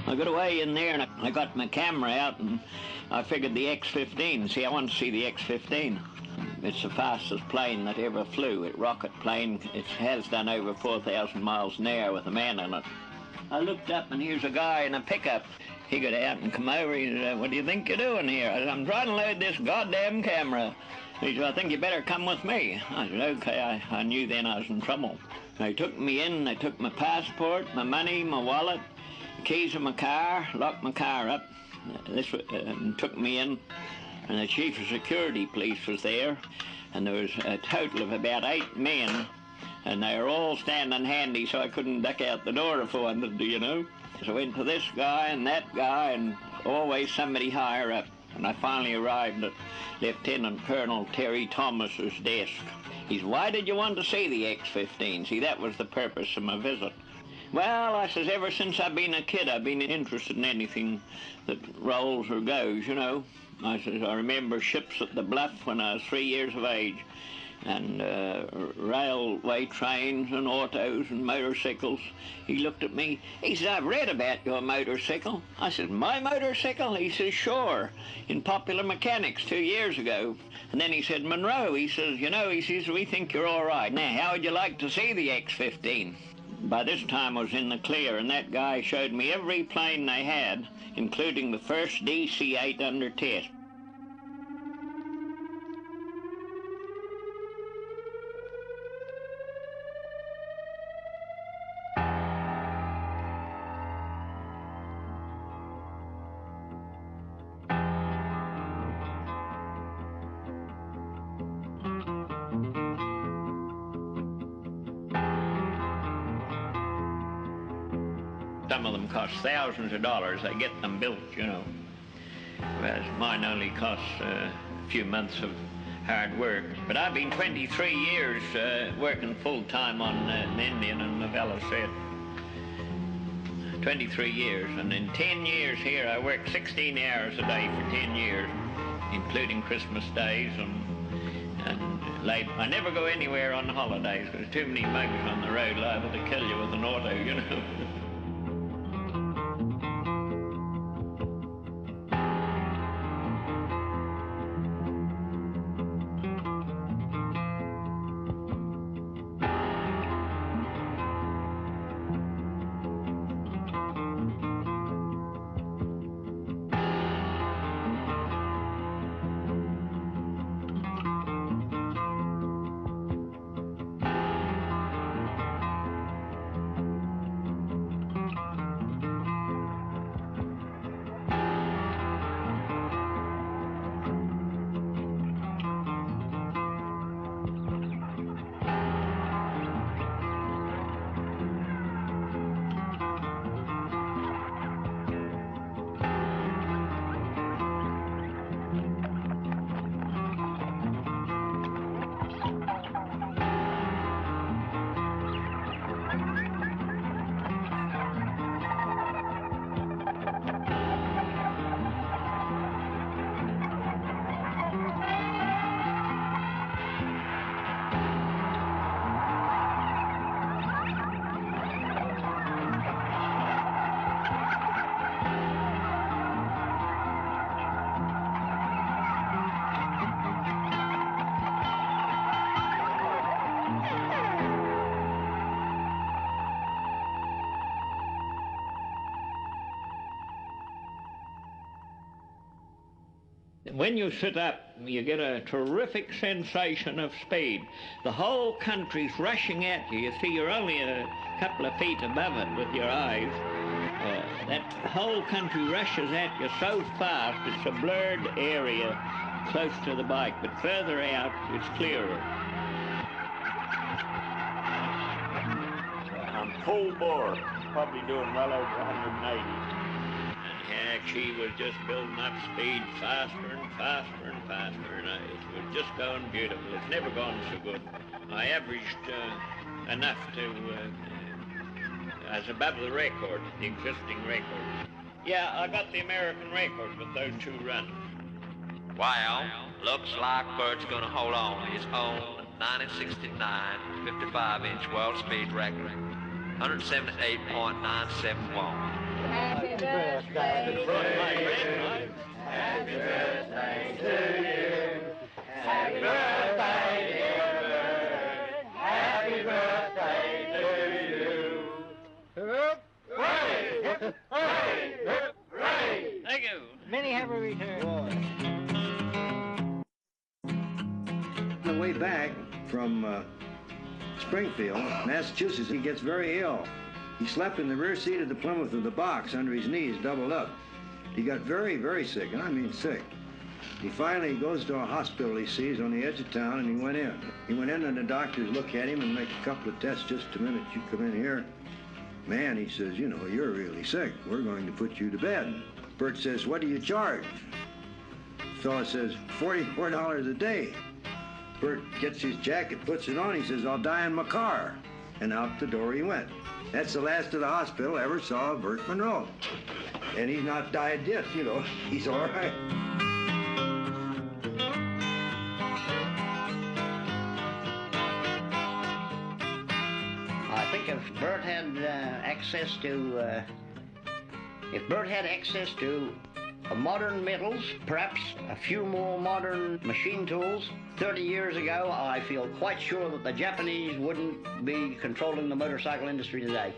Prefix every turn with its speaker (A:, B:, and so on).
A: I got away in there and I got my camera out and I figured the X-15. See, I want to see the X-15. It's the fastest plane that ever flew. It's a rocket plane. It has done over 4,000 miles an hour with a man in it. I looked up and here's a guy in a pickup. He got out and come over. He said, "What do you think you're doing here?" I said, "I'm trying to load this goddamn camera." He said, "I think you better come with me." I said, "Okay." I knew then I was in trouble. They took me in. They took my passport, my money, my wallet, the keys of my car, locked my car up, and took me in. And the chief of security police was there, and there was a total of about 8 men, and they were all standing handy, so I couldn't duck out the door if I wanted to, you know. So I went to this guy and that guy, and always somebody higher up. And I finally arrived at Lieutenant Colonel Terry Thomas's desk. He said, "Why did you want to see the X-15? See, that was the purpose of my visit." "Well," I says, "ever since I've been a kid, I've been interested in anything that rolls or goes, you know." I says, "I remember ships at the Bluff when I was 3 years of age, and railway trains and autos and motorcycles." He looked at me. He said, "I've read about your motorcycle." I said, "My motorcycle?" He says, "Sure, in Popular Mechanics 2 years ago." And then he said, "Munro," he says, "you know," he says, "we think you're all right. Now, how would you like to see the X-15? By this time I was in the clear, and that guy showed me every plane they had, including the first DC-8 under test. Some of them cost thousands of dollars. They get them built, you know. Whereas mine only costs a few months of hard work. But I've been 23 years working full-time on an Indian and novella set. 23 years. And in 10 years here, I worked 16 hours a day for 10 years, including Christmas days and late. I never go anywhere on holidays because too many mugs on the road liable to kill you with an auto, you know. When you sit up, you get a terrific sensation of speed. The whole country's rushing at you. You see, you're only a couple of feet above it with your eyes. That whole country rushes at you so fast, it's a blurred area close to the bike, but further out, it's clearer. I'm full bore, probably doing well over 180. Heck, she was just building up speed faster and faster and faster, and it was just going beautiful. It's never gone so good. I averaged enough to, as above the record, the existing record. Yeah, I got the American record with those 2 runs.
B: Well, looks like Burt's gonna hold on to his own 1969 55-inch world speed record, 178.971.
C: Happy birthday. birthday to you. Happy birthday to you. Happy birthday, dear Burt. Happy birthday to you. Hip, hooray! Hip, hooray! Hip, hooray!
A: Thank you.
D: Many happy returns.
E: On the way back from Springfield, Massachusetts, he gets very ill. He slept in the rear seat of the Plymouth with the box under his knees, doubled up. He got very, very sick, and I mean sick. He finally goes to a hospital he sees on the edge of town, and he went in. He went in, and the doctors look at him and make a couple of tests. Just a minute, you come in here. Man, he says, you know, you're really sick. We're going to put you to bed. Burt says, what do you charge? The fellow says, $44 a day. Burt gets his jacket, puts it on. He says, I'll die in my car. And out the door he went. That's the last of the hospital ever saw of Burt Munro. And he's not died yet, you know. He's all right.
D: I think if Burt had access to modern metals, perhaps a few more modern machine tools, 30 years ago, I feel quite sure that the Japanese wouldn't be controlling the motorcycle industry today.